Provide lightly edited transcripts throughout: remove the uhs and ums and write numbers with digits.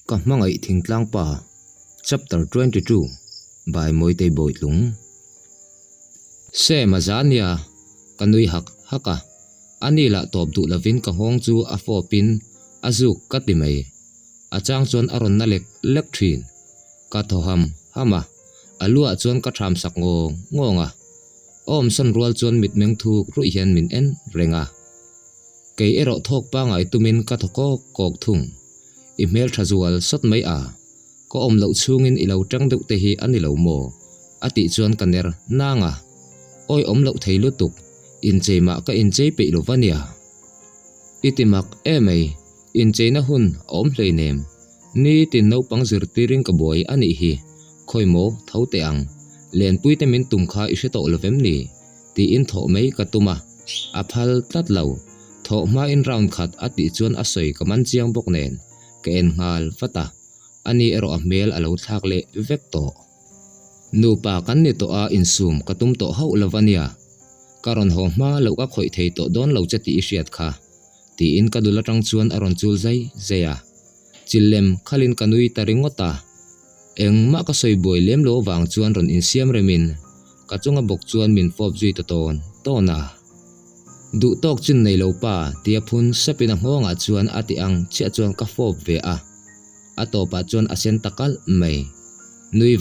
Kahmangai Thingtlang Pa, Chapter 22, by Moite Boitlung. Se Mazania, Kanui Haka, Anila Top Du Lavin Kahong Zu Afopin, Azuk Katimay, Achang Chuan Aron Nalek Lectrin, Katoham, Hama, Alua Chuan Katram Sakngo, Ngonga, Om San Rual Chuan Mitmeng Thu Ruihan Min En, Renga. Kay ero thok pa nga itumin katoko kok thung. Email trazual sot may ko lau chungin ilaw trang duk tehi anilaw mo. Ati chuan kaner na nga. Oy lau thay lutuk. Injay ma ka injay pe ilovania. Itimak may. Injay na hun lay nem. Ni tinaw pang zirtiring kaboy anihi. Koy mo thau teang. Len puy temin tumka isito ulovem ni. Ti in tho may katuma. Aphal tatlaw. Tho ma in round cut ati chuan asoy kamanjiang boknen. Kain ngal fata ani ero amel alo thakle vekto nupa kan nito insum katumto hau lavania karon ho ma lo ka khoi thei to don lo chati isiat kha ti in kadula tang chuan aron chul zai zeya chillem khalin kanui taringota eng ma ka soi boy lem lo wang chuan ron in siam remin kachunga bok chuan min fop zui to ton tona du tok chin nei lo pa tia phun sapina honga chuan ati ang chia chuan ka fop ve ato pa chuan asen takal mai nui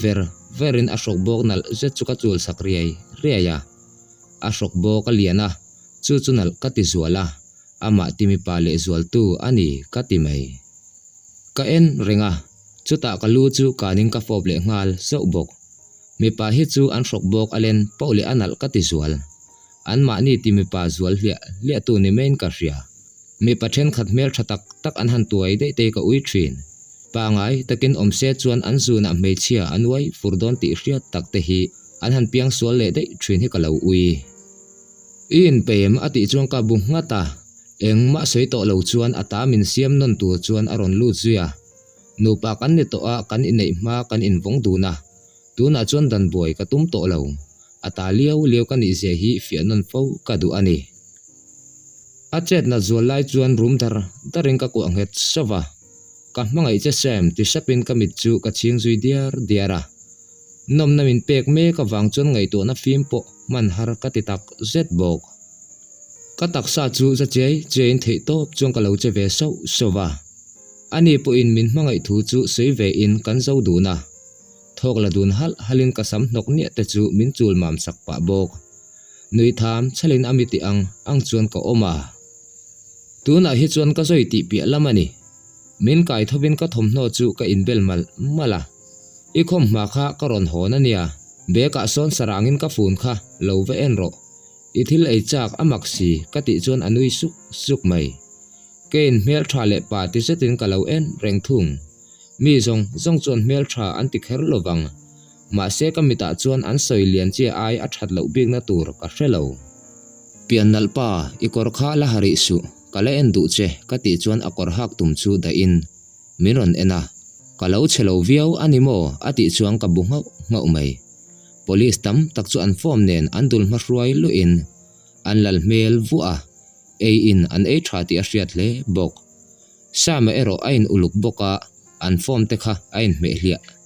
verin asok bok nal zet chuka chul sakriai riaya asok bok aliana chu chunal kati zuala ama timi pale zual tu ani kati mai ka en renga chuta kalu chu kaning ka fop le ngal so bok mi pa hi chu an sok bok alen pauli anal kati zual an ma ni timi pa zual lia tu ni main ka ria mi pathen khat mel thatak tak an han tuai de te ka ui thin pa ngai takin omse chuan an zuna me chia anwai furdon ti ria tak te hi an han piang sual le de thin hi ka lo ui in pem ati chuan ka bung ngata eng ma soi to lo chuan ata min siam non tu chuan aron lu zuya nu pa kan ni to kan in nei ma kan in vong du na tuna chuan dan boy ka tum to lo ata liau kan i se hi fianon fo kadu ani achet na zolai chuan room daring ka ko anghet sawa ka mangai che sem ti sapin ka mit chu ka ching zui diara nom namin pek me ka wang chuan ngai to na film po man har ka ti tak zet bok ka tak sa chu za chein thei top chuan ka lo che ve sowa ani po in min mangai thu chu sei ve in kan zo du na thok la dun halin kasam nok ni te chu min chul mam sak pa bok nui tham chalin amiti ang chuan ka oma tuna hi chuan ka zoi ti pi lamani min kai thobin ka thomno chu ka inbel mala i khom ma kha karon hona nia be ka son sarangin ka fun kha lo ve enro i thil ei chak amaksi ka ti chuan anui suk mai kein mel thale pa ti setin ka lo en reng thung mi zong chuan mel tha an ti kher lovang ma se ka mita chuan an soi lian che ai a that lo bik na tur ka hrelo pian nal pa i kor kha la hari su kala en du che ka ti chuan a kor hak tum chu da in miron ena kalau chelo viau animo ati chuang ka bu ngau mai police tam tak chu an form nen an dul ma ruai lu in an lal mel vu a in an e tha ti a riat le bok sama ero ain uluk boka an form te kha ain me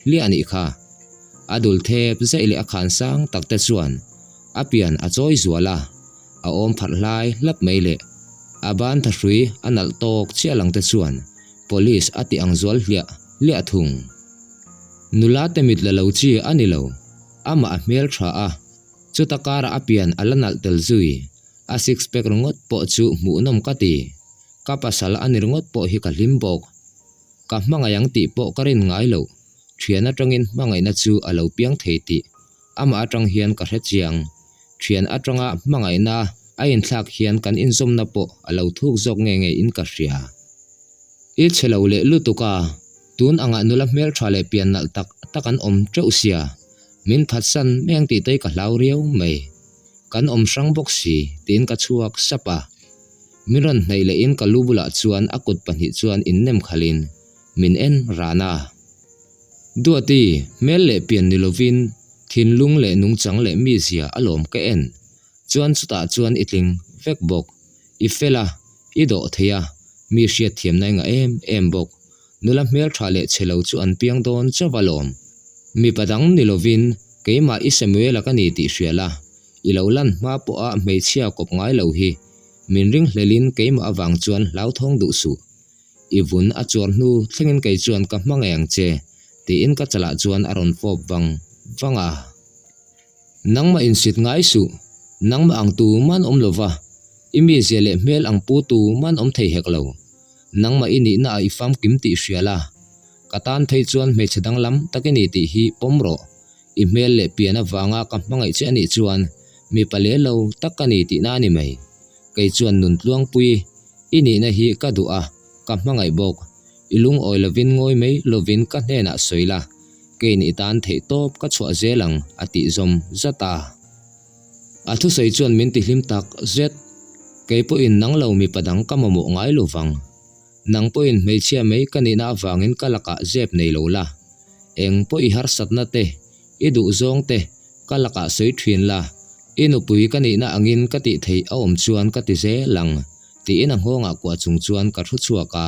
lia ani kha adul thep zaile akhan sang takte chuan apian a choi zuala a om phat lai lap meile aban tha hrui anal tok chialang te chuan police ati ang zual lia thung nula temit la lo chi ani lo ama a mel tha a chutakara apian alanal tel zui a six pack rongot po chu mu nom kati kapasal anirngot po hi ka limbok ka mangayang ti po karin ngai lo thiana tangin mangai na chu alo piang theiti ama atang hian ka hrechiang thian atanga mangai na ain thak hian kan inzom na po alo thuk zok nge in ka ria i chelo le lutuka tun anga nula mel thale pian nal takan om treusia min phatsan meng ti te ka lau riau mai kan om sang boxi tin ka chuak sapa miron nei le in ka lubula chuan akut panhi chuan in nem khalin min en rana duati mel le pian nilovin thinlung le nungchang le mi zia alom ka en chuan chuta chuan itling vekbok ifela ido theya mi hriat thiam nai nga em bok nula mel thale chelo chu an piang don chawalom mi padang nilovin keima i Samuel akani ti hriala ilolan ma po a meichia kop ngai lo hi minring hlelin keima awang chuan lauthong du su ivun a chor nu thlengin kei chuan ka hmangeng che ti in ka chala chuan aron pop wanga nangma in sit ngai su nangma ang tu man om lova imi zele mel ang pu tu man om thei hek lo nangma ini na i fam kim ti hriala katan thei chuan me chedang lam takeni ti hi pomro i mel le piana wanga ka hmangai che ani chuan mi pale lo takani ti na ni mai kei chuan nun tluang pui ini na hi ka du a ka hmangai bok ilung oi lovin ngoi mei lovin ka hena soila ke ni tan thei top ka chua zelang ati zom zata athu sei chuan min ti hlim tak zet keipo in nanglo mi padang ka momo ngai lovang nangpo in meichia mei kanina awangin kalaka zep nei lola eng po i har satna te idu zong te kalaka soi thrin la inu pui kanina angin kati thei awm chuan kati ze lang ti in ang honga kwa chung chuan ka thu chuaka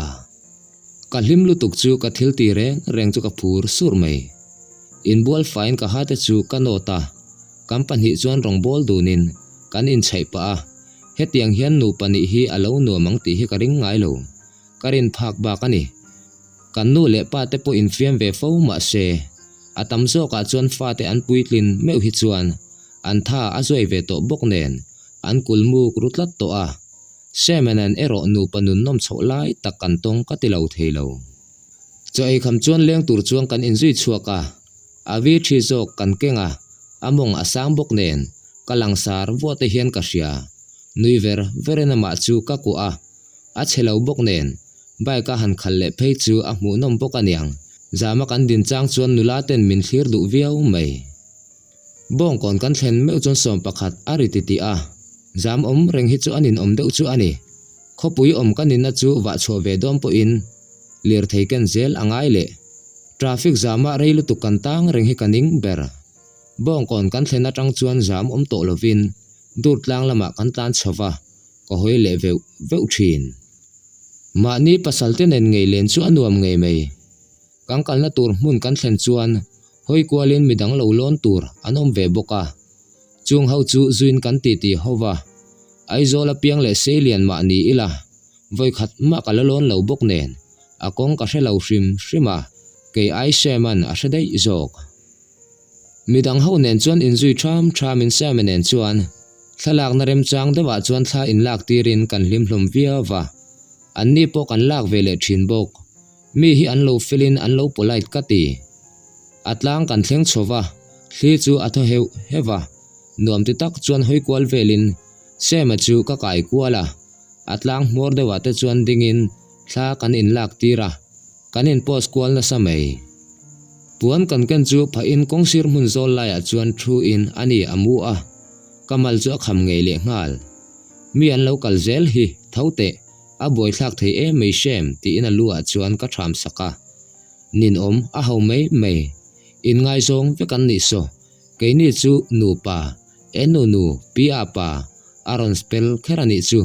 ka hlim lutuk chu ka thil ti reng chu ka phur sur mai in bol fine ka hate chu kanota company chuan rong bol dunin kan in chhai pa hetiang hian nu pani hi alo nu mang ti hi ka ring ngai lo karin phak ba kani kan nu le pa te po in fiam ve fo ma se atam zo ka chuan fa te an puitlin meu hi chuan an tha azoi ve to bok nen an kulmu krutlat to a semenan ero nu panun nom cholai takan tong ka tilo theilo choi kham chuan leng tur chuang kan in zui chuaka awi thi zo kan kenga among asang bok nen kalang sar wo te hian ka hria nuiver verena ma chu ka ku a chelo bok nen bai ka han khal le phei chu a mu nom bok aniang zama kan din chang chuan nula ten min thlir du viau mai bong kon kan thlen meu chon som pakhat ari ti a zam om reng hi chu anin om deuh chu ani khopui om kanin na chu wa chho ve dom po in lir theiken zel angai le traffic zama reilu tu kan tang reng hi kaning ber bong kon kan thlen atang chuan zam om to lovin dur tlang lama kan tan chawa ko hoi le veu thin ma ni pasalte nen ngei len chu anuam ngei mai kangkal na tur mun kan thlen chuan hoi kwalin midang lo lon tur anom ve boka chung hau chu zuin kan ti howa aizola piang le selian ma ni ila voi khat ma kalalon lo bok nen akong ka hrelo hrim ke ai sheman a hredai zok midang ho nen chuan in zui tham in semenen chuan thalak na rem chang dewa chuan thla in lak tirin kan hlim hlom viawa anni po kan lak vele thin bok mi hi an lo filin an lo polite kati atlang kan thleng chowa thli chu atho hewa nuam ti tak chuan hoi kwal velin sema chu ka kai kwala atlang mor dewa te chuan dingin thla kan in lak tira kan in post kwal na samei puan kan ken chu pha in kongsir mun zol la ya chuan thu in ani amu a kamal chu kham ngei le ngal mi an local zel hi thaute a boi thlak thei e mei shem ti in a lua chuan ka tham saka nin om a ho mei in ngai zong ve kan ni so ke ni chu nu pa enu pia pa aron spell kherani chu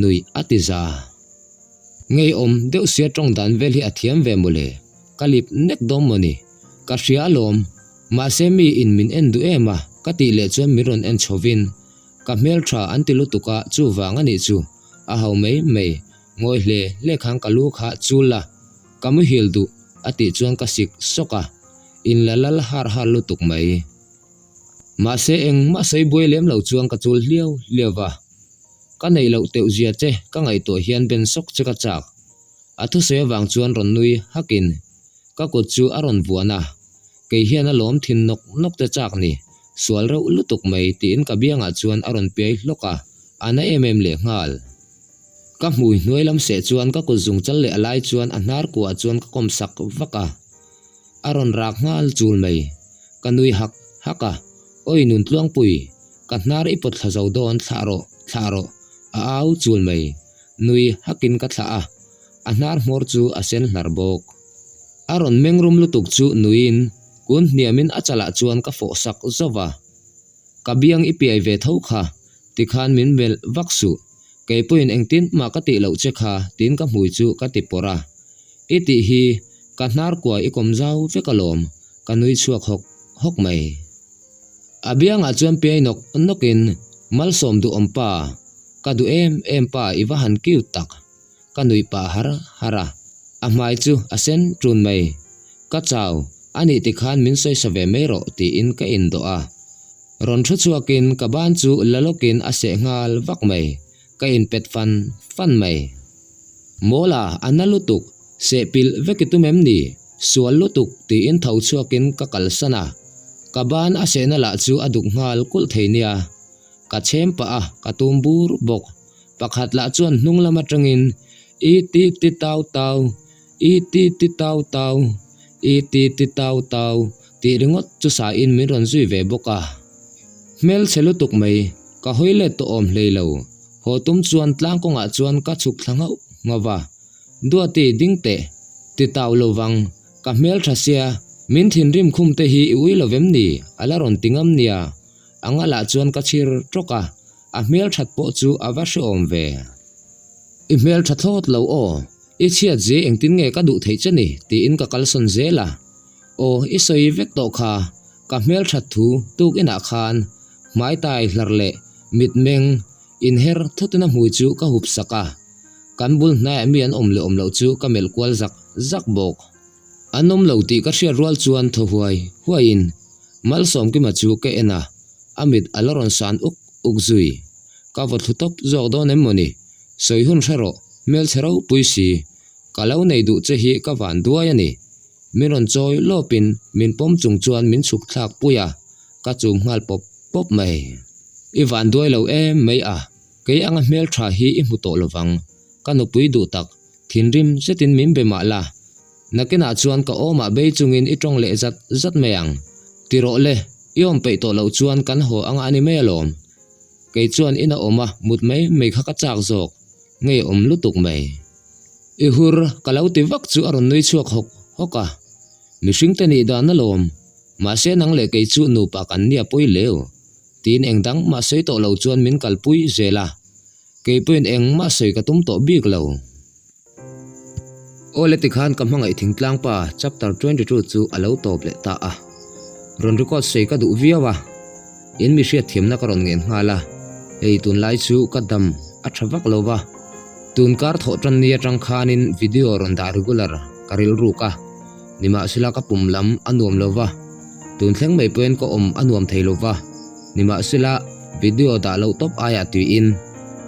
nui atiza ngei om deuh sia tong dan vel hi athiam ve mole kalip nek dom moni ka hria lom ma se mi in min en du ema ka ti le chuan miron en chovin ka mel tha antilu tuka chu wanga ni chu a ho mei ngoi hle le khang kalu kha chula kamu hil du ati chuan ka sik soka in lalal har lu tuk mai ma se eng ma sei boi lem lo chuang ka chul liawa ka nei lo teu zia che ka ngai to hian ben sok che ka chak athu se wang chuan ron nui hakin ka ko chu aron buana ke hian a lom thin nok te chak ni sual ro lutuk mai tin ka bianga chuan aron pe loka ana le ngal ka mui noi lam se chuan ka ko zung chal le alai chuan anar kwa chuan ka kom sak vaka aron rak ngal chul mai kanui haka oi nun tluang pui ka nar ipot thazau don tharo a au chul mai nui hakin ka tha a anar mor chu asen hlarbok aron mengrum lutuk chu nuin kun niamin achala chuan ka fo sak zowa kabiang ipi ve thau kha tikhan min bel vaksu keipuin engtin ma ka ti lo che kha tin ka mui chu ka ti pora iti hi kanar kwa ikom zau vekalom kanui chuak hok mai abianga chuan pe nok nokin malsom du ompa kadu em pa iwahan kiu tak kanui pa hara amai chu asen trun mai ka chaw ani ti khan min soi save mero ti in ka in do a ron thu chuakin ka ban chu lalokin ase ngal vak mai ka in pet fan mai mola analutuk se pil vekitumem ni sual lutuk ti in thau chuakin ka kalsana ka ban ase na la chu aduk ngal kul theinia ka chem pa a ka tumbur bok pakhat la chuan hnung lama tangin iti ti taw taw ti ringot chu sa in min ron zui ve boka mel chelutuk mai ka hoile to om hleilo hotum chuan tlang konga chuan ka chuk thlanga ngawa duati dingte ti taw lowang ka mel thasia min thin rim khum te hi ui lovem ni ala ron tingam nia angala chuan ka chir troka a mel that po chu awashi om ve I mel thathot lo o I chia je engtin nge ka du thei chani ti in ka kalson zela o isoi vek to kha ka mel that thu tuk ina khan mai tai hlarle mit meng in her thutina hui chu ka hup saka kanbul na mian om lo chu ka mel kwal zak bok anom lo ti ka shia rual chuan tho huain mal som ki ma chu ke ena amit aloron san uk zui ka vot thutop zok do nem moni soi hun tharo mel thero puisi kalau nei du che hi ka van duai ani miron choi lopin min pom chung chuan min chuk thak puya ka chum ngal pop mai I van duai lo mai a ke anga mel tha hi I mu to lowang kanu pui du tak thin rim setin min be ma la nakena chuan ka oma be chungin I tong le zat meang tiro le iom pe to lo chuan kan ho anga ani me lom ke chuan ina oma mut mai kha ka chak zok ngei om lutuk mai I hur kalau ti vak chu aron noi chuak hoka mishing te ni dan lom ma se nang le ke chu nu pa kan nia poi leo tin engdang ma sei to lo chuan min kalpui zela ke puin eng ma sei ka tum to bik lo ole ti khan kam hangai thingtlang pa chapter 22 chu alo top le ta a ron record sei ka du viawa in mi hria thiam na karon ngen ngala ei tun lai chu ka dam a thavak lowa tun kar tho tran nia tang khanin video ron da regular karil ruka nima sila ka pumlam anuam lowa tun thleng mai pen ko om anuam theilowa nima sila video da lo top aya tu in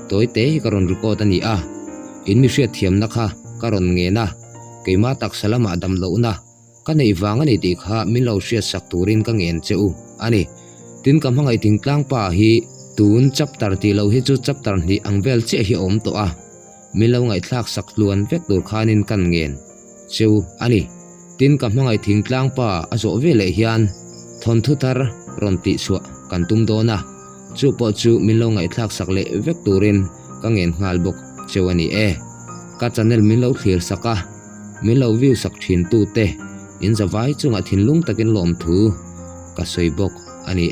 toite karon record ani a in mi hria thiam na kha karon nge na keima tak salama dam lo na kanei wang ani ti kha min lo hria sak turin ka ngen cheu ani tin kam hangai tingtlang pa hi tun chapter ti lo hi chu chapter ni angvel che hi om to a milau ngai thlak sak luan vek tur khanin kan ngen cheu ani tin kam hangai thingtlang pa azo vele hian thon thutar ron ti suwa kan tum do na chu po chu milau ngai thlak sak le vek turin ka ngen ngal bok cheu ani ka channel milau thlir saka milau view sak thin tu te in zawai chunga thinlung takin lom thu ka soibok ani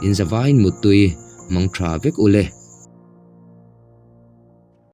in zawain mutui mang tha vek ule